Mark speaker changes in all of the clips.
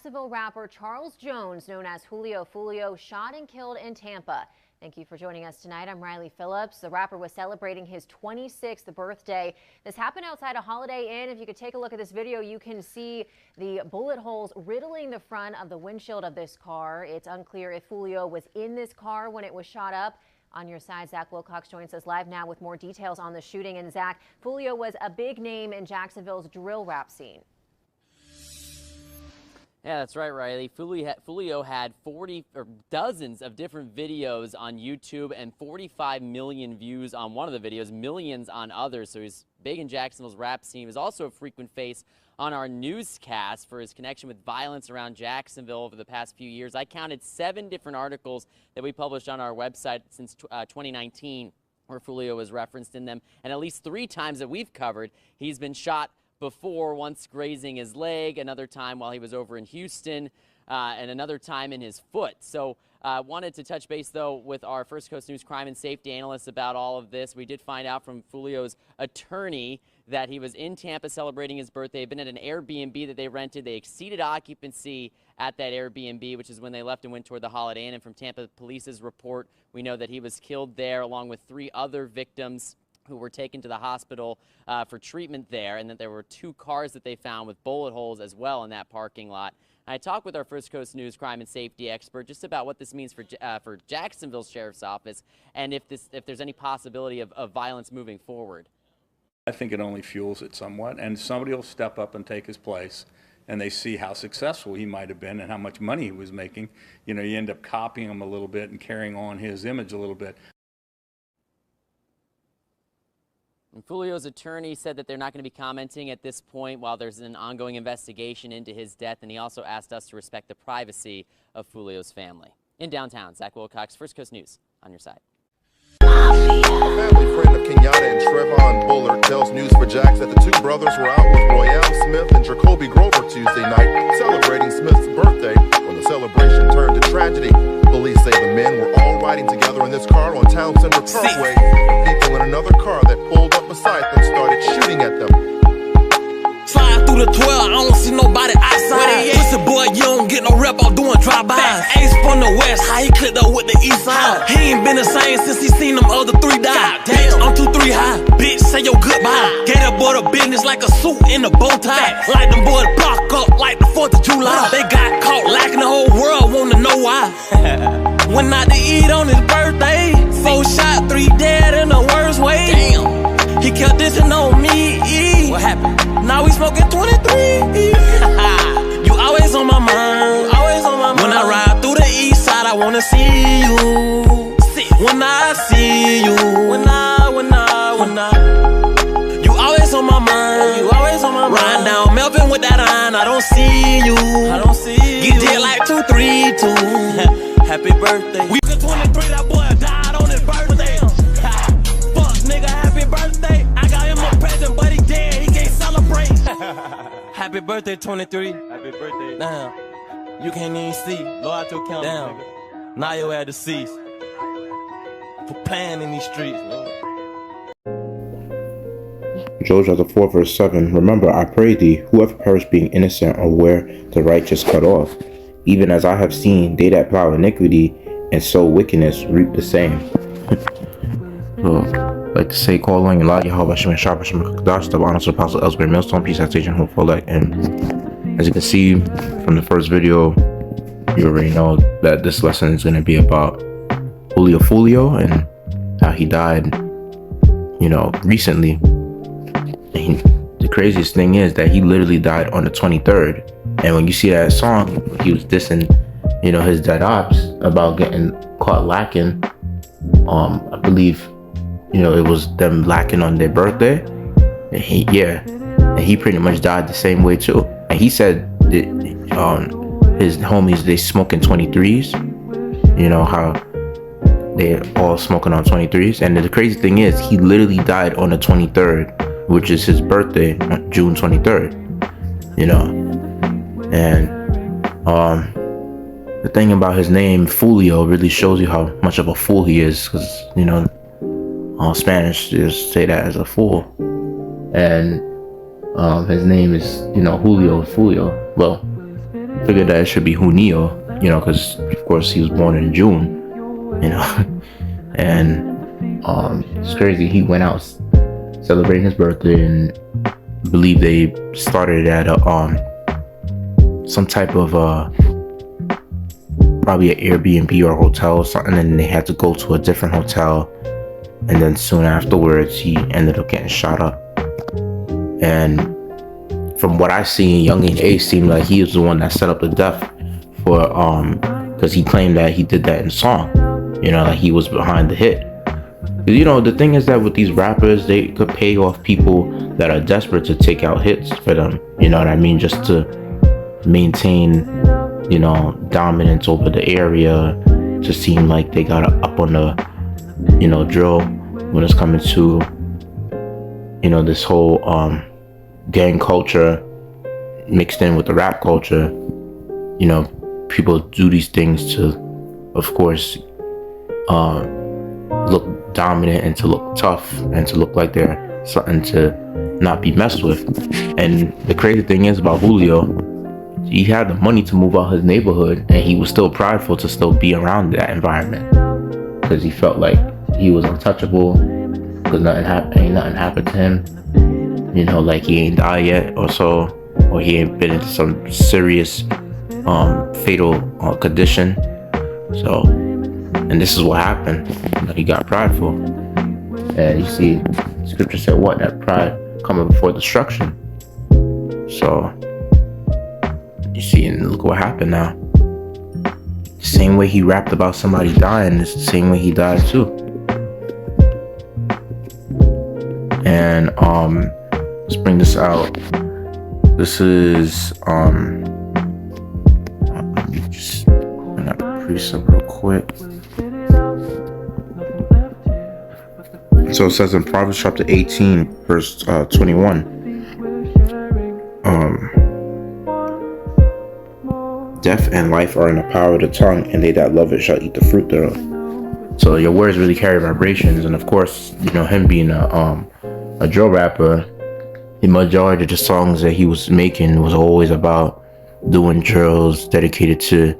Speaker 1: Jacksonville rapper Charles Jones, known as Foolio, shot and killed in Tampa. Thank you for joining us tonight. I'm Riley Phillips. The rapper was celebrating his 26th birthday. This happened outside a Holiday Inn. If you could take a look at this video, you can see the bullet holes riddling the front of the windshield of this car. It's unclear if Foolio was in this car when it was shot up. On your side, Zach Wilcox joins us live now with more details on the shooting. And Zach, Foolio was a big name in Jacksonville's drill rap scene.
Speaker 2: Yeah, that's right, Riley. Foolio had dozens of different videos on YouTube and 45 million views on one of the videos, millions on others. So he's big in Jacksonville's rap scene. He was also a frequent face on our newscast for his connection with violence around Jacksonville over the past few years. I counted 7 different articles that we published on our website since 2019 where Foolio was referenced in them. And at least 3 times that we've covered, he's been shot before, once grazing his leg, another time while he was over in Houston, and another time in his foot. So wanted to touch base, though, with our First Coast News crime and safety analyst about all of this. We did find out from Foolio's attorney that he was in Tampa celebrating his birthday. They'd been at an Airbnb that they rented. They exceeded occupancy at that Airbnb, which is when they left and went toward the Holiday Inn. And from Tampa Police's report, we know that he was killed there along with 3 other victims who were taken to the hospital for treatment there, and that there were 2 cars that they found with bullet holes as well in that parking lot. I talked with our First Coast News crime and safety expert just about what this means for Jacksonville Sheriff's Office and if there's any possibility of violence moving forward.
Speaker 3: I think it only fuels it somewhat, and somebody will step up and take his place, and they see how successful he might have been and how much money he was making. You know, you end up copying him a little bit and carrying on his image a little bit.
Speaker 2: And Foolio's attorney said that they're not going to be commenting at this point while there's an ongoing investigation into his death, and he also asked us to respect the privacy of Foolio's family. In downtown, Zach Wilcox, First Coast News, on your side.
Speaker 4: A family friend of Kenyatta and Trevon Bullard tells News4Jax that the 2 brothers were out with Royale Smith and Jacoby Grover Tuesday night, celebrating Smith's birthday, when the celebration turned to tragedy. Police say the men were all riding together in this car on Town Center Parkway. People in another car that pulled up beside them started shooting at them.
Speaker 5: Slide through the 12, I don't see nobody outside. Listen, boy, you don't get no rep out doing drive-bys. Ace from the west, how he clicked up with the east side. He ain't been the same since he seen them other 3 die. Damn, I'm 2-3 high, bitch, say your goodbye. Gave that boy the business like a suit in a bow tie. Like them boys block up like the 4th of July. They got caught lacking, the whole world wanna know why. Went out to eat on his birthday, 4 shot, 3 dead in the worst way. Damn, he kept dissing on me. What happened? Now we smoking 23. You always on my mind. Always on my mind. When I ride through the east side, I wanna see you. When I see you. When I. You always on my mind. You always on my mind. Riding down Melvin with that iron, I don't see you. I don't see you. Get dead like 232. Happy birthday. We 23, that boy died on his birthday. Fuck, nigga, happy birthday. I got him a present, but he dead. He can't celebrate. Happy birthday, 23. Happy birthday. Damn, you can't even see. Lord, to count. Damn, now you're at the cease for playing in these streets.
Speaker 6: Joel chapter 4 verse 7. Remember, I pray thee, whoever perished being innocent, or where the righteous cut off, even as I have seen they that plow iniquity and sow wickedness reap the same. So, like to say, call on Allah, Yahweh, Hashem, and Shabbat, Hashem, Kadash, the honest apostle, Elsewhere, Millstone, Peace, Citation, Hope for Elect. And as you can see from the first video, you already know that this lesson is going to be about Foolio and how he died, you know, recently. And the craziest thing is that he literally died on the 23rd. And when you see that song, he was dissing, you know, his dead ops about getting caught lacking. I believe, you know, it was them lacking on their birthday. And he pretty much died the same way too. And he said that his homies, they smoking 23s. You know how they're all smoking on 23s. And the crazy thing is, he literally died on the 23rd, which is his birthday, June 23rd. You know, and the thing about his name, Foolio, really shows you how much of a fool he is, because, you know, Spanish just say that as a fool. And his name is, you know, Julio Foolio. Well, figured that it should be Junio, because of course he was born in June, and it's crazy. He went out celebrating his birthday, and I believe they started at some type of probably an Airbnb or hotel or something, and they had to go to a different hotel, and then soon afterwards he ended up getting shot up. And from what I see, Youngin Ace seemed like he was the one that set up the death for because he claimed that he did that in song, like he was behind the hit. The thing is that with these rappers, they could pay off people that are desperate to take out hits for them, you know what I mean, just to maintain dominance over the area, to seem like they got up on the drill when it's coming to this whole gang culture mixed in with the rap culture. People do these things to, of course, look dominant and to look tough and to look like they're something to not be messed with. And the crazy thing is about Foolio, he had the money to move out his neighborhood, and he was still prideful to still be around that environment because he felt like he was untouchable, because ain't nothing happened to him, like he ain't died yet or so, or he ain't been into some serious fatal condition. So, and this is what happened. He got prideful, and you see scripture said what, that pride coming before destruction. So you see, and look what happened now. The same way he rapped about somebody dying, it's the same way he died too. And let's bring this out. This is let me just bring up the precept real quick. So it says in Proverbs chapter 18, verse 21. Death and life are in the power of the tongue, and they that love it shall eat the fruit thereof. So your words really carry vibrations, and of course, him being a drill rapper, the majority of the songs that he was making was always about doing drills dedicated to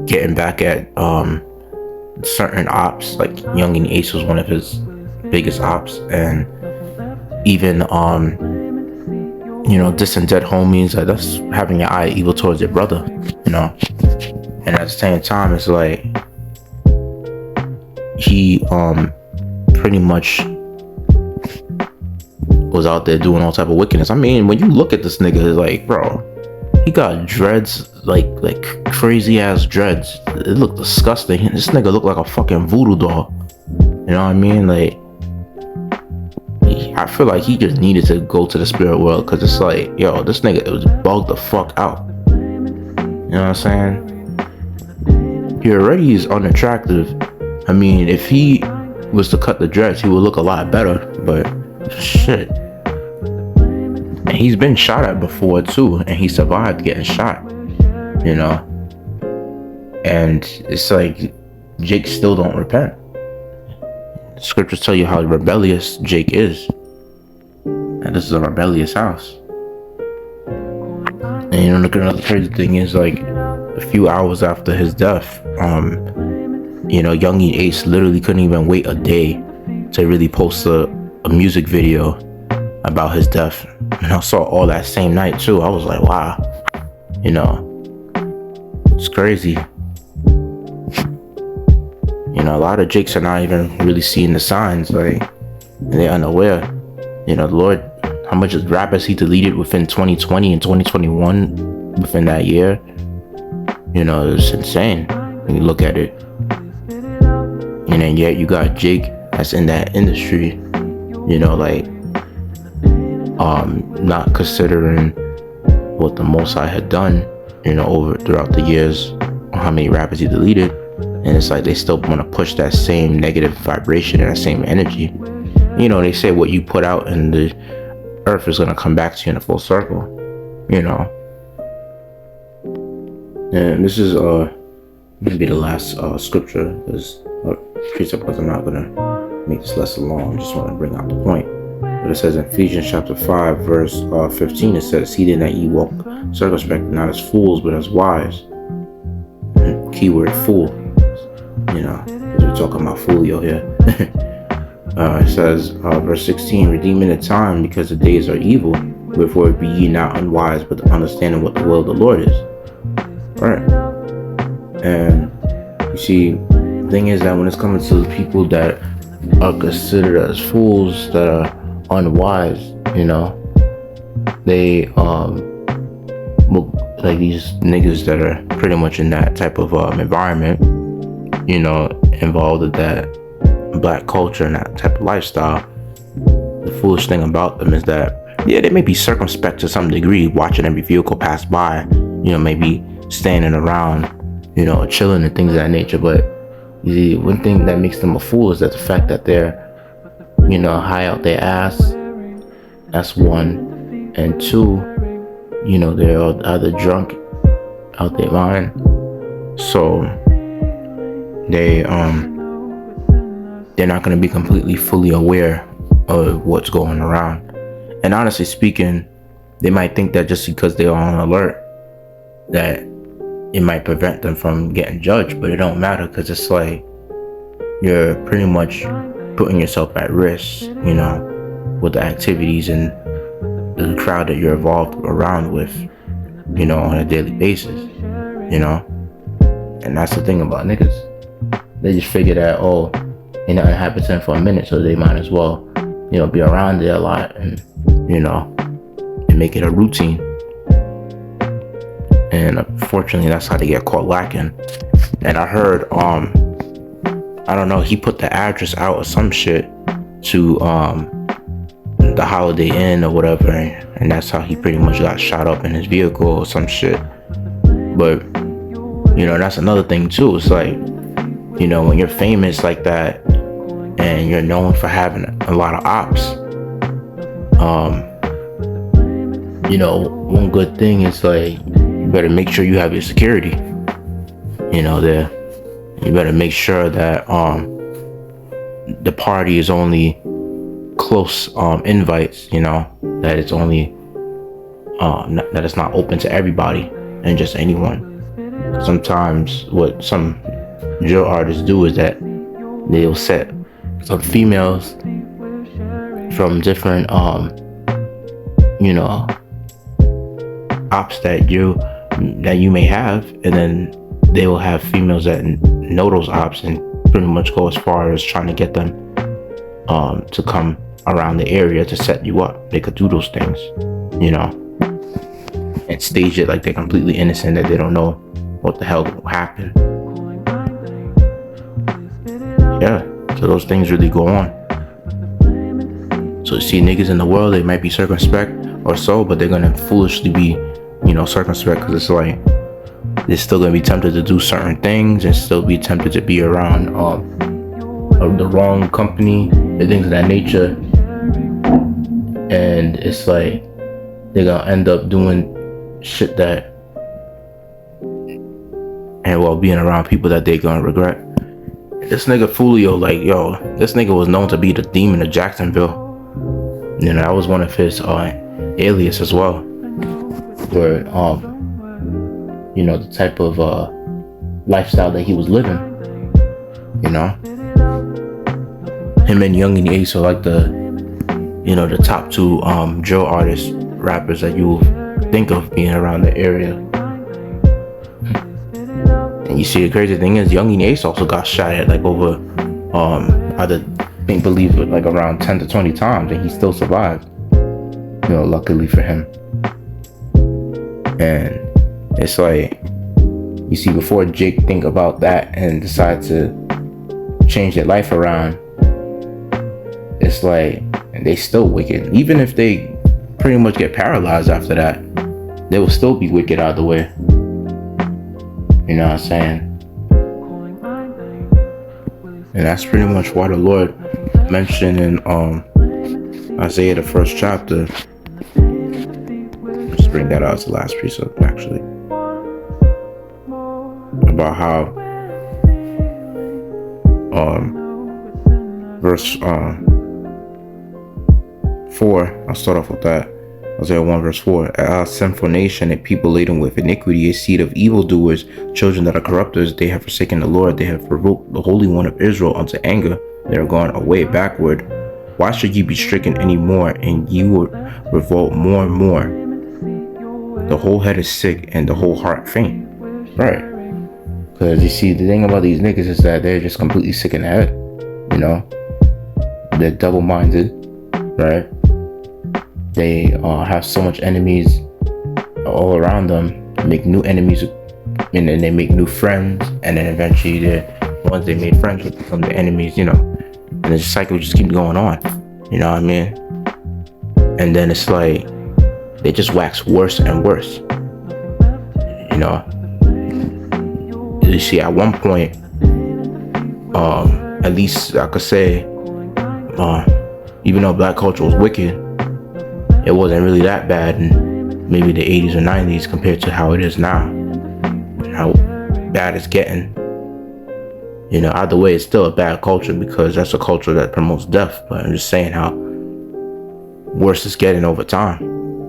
Speaker 6: getting back at certain ops. Like Youngin Ace was one of his biggest ops, and even dissing dead homies, like that's having your eye evil towards your brother, and at the same time it's like he pretty much was out there doing all type of wickedness. I mean, when you look at this nigga, it's like, bro, he got dreads, like crazy ass dreads. It looked disgusting. This nigga looked like a fucking voodoo doll. You know what I mean? Like, I feel like he just needed to go to the spirit world, because it's like, yo, this nigga was bugged the fuck out. You know what I'm saying? He already is unattractive. I mean, if he was to cut the dreads, he would look a lot better, but shit. And he's been shot at before too, and he survived getting shot, and it's like Jake still don't repent. The scriptures tell you how rebellious Jake is, and this is a rebellious house. And another crazy thing is, like, a few hours after his death, Youngin Ace literally couldn't even wait a day to really post a music video about his death. And I saw all that same night too. I was like, wow, it's crazy. A lot of Jakes are not even really seeing the signs, like, they're unaware. The Lord, how much rap has he deleted within 2020 and 2021 within that year? It's insane when you look at it. And then yet you got Jake that's in that industry, not considering what the Most High had done, throughout the years, how many rappers he deleted. And it's like they still want to push that same negative vibration and that same energy. They say what you put out in the earth is going to come back to you in a full circle, And this is maybe the last scripture, because precept, because I'm not going to make this lesson long. I just want to bring out the point. But it says in Ephesians chapter 5, verse 15, it says, "See then that ye walk circumspect, not as fools, but as wise." Keyword fool. We're talking about Foolio here. It says, verse 16, "Redeeming the time, because the days are evil. Wherefore be ye not unwise, but understanding what the will of the Lord is." Right. And you see, the thing is that when it's coming to the people that are considered as fools, that are unwise, they like these niggas that are pretty much in that type of environment, involved with that black culture and that type of lifestyle. The foolish thing about them is that, yeah, they may be circumspect to some degree, watching every vehicle pass by, maybe standing around, chilling and things of that nature. But you see, one thing that makes them a fool is that the fact that they're, high out their ass. That's one. And two, they're either drunk out their mind. So they're not going to be completely fully aware of what's going around. And honestly speaking, they might think that just because they're on alert, that it might prevent them from getting judged, but it don't matter, because it's like you're pretty much putting yourself at risk, with the activities and the crowd that you're involved around with, on a daily basis, And that's the thing about niggas. They just figure that, ain't nothing happened to them for a minute, so they might as well, be around there a lot and, and make it a routine. And unfortunately, that's how they get caught lacking. And I heard, I don't know, he put the address out or some shit to the Holiday Inn or whatever, and that's how he pretty much got shot up in his vehicle or some shit. But that's another thing too. It's like, when you're famous like that and you're known for having a lot of ops, one good thing is like, you better make sure you have your security, there. You better make sure that the party is only close invites, that it's only that it's not open to everybody and just anyone. Sometimes what some drill artists do is that they'll set some females from different ops that you may have, and then they will have females that know those ops and pretty much go as far as trying to get them to come around the area to set you up. They could do those things, and stage it like they're completely innocent, that they don't know what the hell will happen. Yeah, so those things really go on. So you see, niggas in the world, they might be circumspect or so, but they're gonna foolishly be, circumspect, because it's like they're still gonna be tempted to do certain things and still be tempted to be around the wrong company and things of that nature. And it's like they're gonna end up doing shit that, and while being around people that they're gonna regret. This nigga Foolio, this nigga was known to be the demon of Jacksonville. That was one of his alias as well. Where the type of lifestyle that he was living. Him and Young and Ace are like the top two drill artists, rappers that you think of being around the area. And you see, the crazy thing is, Young and Ace also got shot at over I believe like around 10 to 20 times, and he still survived. Luckily for him. And it's like, you see, before Jake think about that and decide to change their life around, it's like they still wicked. Even if they pretty much get paralyzed after that, they will still be wicked out of the way. You know what I'm saying? And that's pretty much why the Lord mentioned in Isaiah, the first chapter. Let's bring that out as the last precept, actually. About how verse 4, I'll start off with that. Hosea 1 verse 4. A sinful nation, a people laden with iniquity, a seed of evildoers, children that are corrupters. They have forsaken the Lord. They have provoked the Holy One of Israel unto anger. They are gone away backward. Why should ye be stricken any more, and ye will revolt more and more? The whole head is sick, and the whole heart faint. Right. Because you see, the thing about these niggas is that they're just completely sick in the head. You know? They're double-minded, right? They have so much enemies all around them, make new enemies, and then they make new friends, and then eventually the ones they made friends with become the enemies, you know, and the cycle just keeps going on, you know what I mean? And then it's like, they just wax worse and worse, you know? You see, at one point, at least I could say, even though black culture was wicked, it wasn't really that bad in maybe the 80s or 90s compared to how it is now, and how bad it's getting. You know, either way, it's still a bad culture because that's a culture that promotes death. But I'm just saying how worse it's getting over time,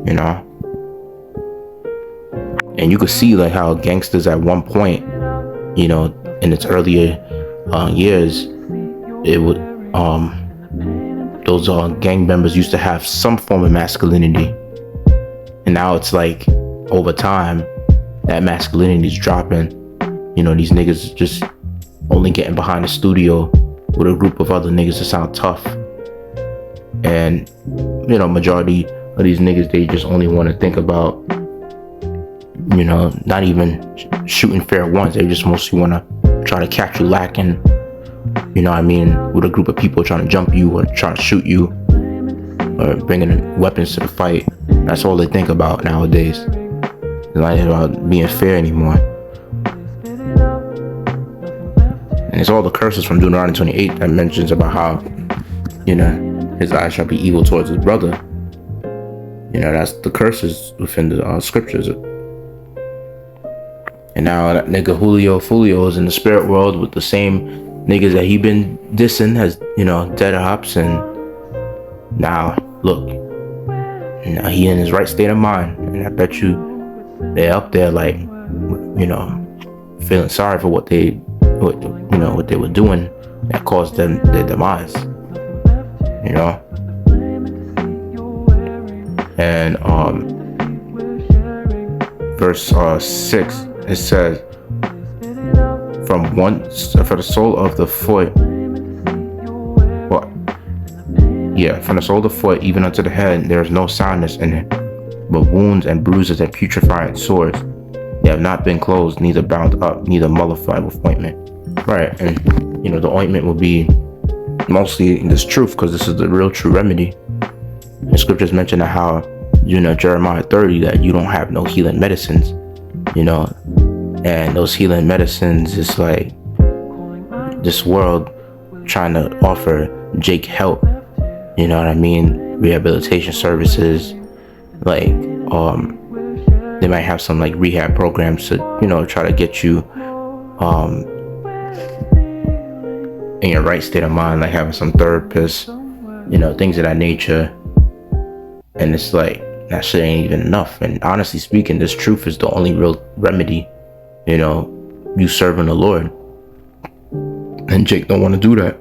Speaker 6: you know. And you could see like how gangsters at one point, you know, in its earlier years, it would those gang members used to have some form of masculinity, and now it's like over time that masculinity is dropping. You know, these niggas just only getting behind the studio with a group of other niggas that sound tough, and you know, majority of these niggas, they just only want to think about, you know, not even shooting fair ones. They just mostly want to try to catch you lacking, you know what I mean, with a group of people trying to jump you or trying to shoot you or bringing weapons to the fight. That's all they think about nowadays. They're not about being fair anymore. And it's all the curses from Deuteronomy 28 that mentions about how, you know, his eyes shall be evil towards his brother. You know, that's the curses within the scriptures. And now that nigga Foolio is in the spirit world with the same niggas that he been dissing as, you know, dead ops, and now look, now he in his right state of mind, and I bet you they're up there like, you know, feeling sorry for what they were doing that caused them their demise, you know. And verse 6, it says, for the sole of the foot, from the sole of the foot even unto the head, there is no soundness in it, but wounds and bruises and putrefying sores. They have not been closed, neither bound up, neither mollified with ointment. Right, and you know, the ointment will be mostly in this truth, because this is the real true remedy. The scriptures mention how, you know, Jeremiah 30, that you don't have no healing medicines, you know. And those healing medicines is like this world trying to offer Jake help, you know what I mean? Rehabilitation services, like they might have some like rehab programs to, you know, try to get you in your right state of mind, like having some therapists, you know, things of that nature. And it's like that shit ain't even enough. And honestly speaking, this truth is the only real remedy. You know, you serving the Lord. And Jake don't want to do that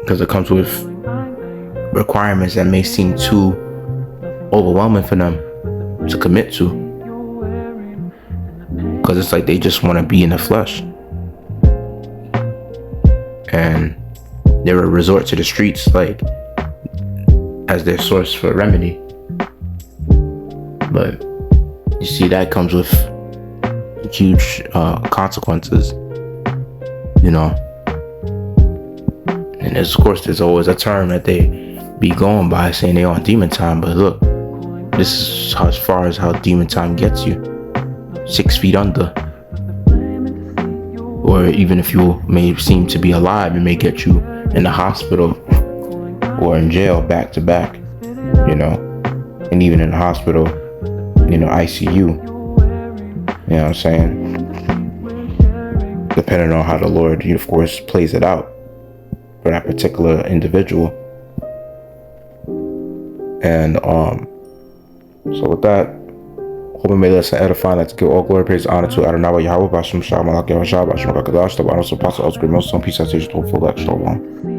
Speaker 6: because it comes with requirements that may seem too overwhelming for them to commit to. Because it's like they just want to be in the flesh. And they will resort to the streets like as their source for remedy. But you see, that comes with huge consequences, you know. And of course there's always a term that they be going by saying they on demon time, but look, this is as far as how demon time gets you. 6 feet under. Or even if you may seem to be alive, it may get you in the hospital or in jail back to back, you know. And even in the hospital, you know, ICU. You know what I'm saying? Depending on how the Lord, of course, plays it out for that particular individual. And so with that, hope it made lesson edifying. Let's give all glory, praise, honor to Adonai Yahweh, Bashem Shah, Malak Yahweh Shah, Bashem Rakadash, the Banos of Apostle, Oscar, Most, some peace, I say, to full extra long.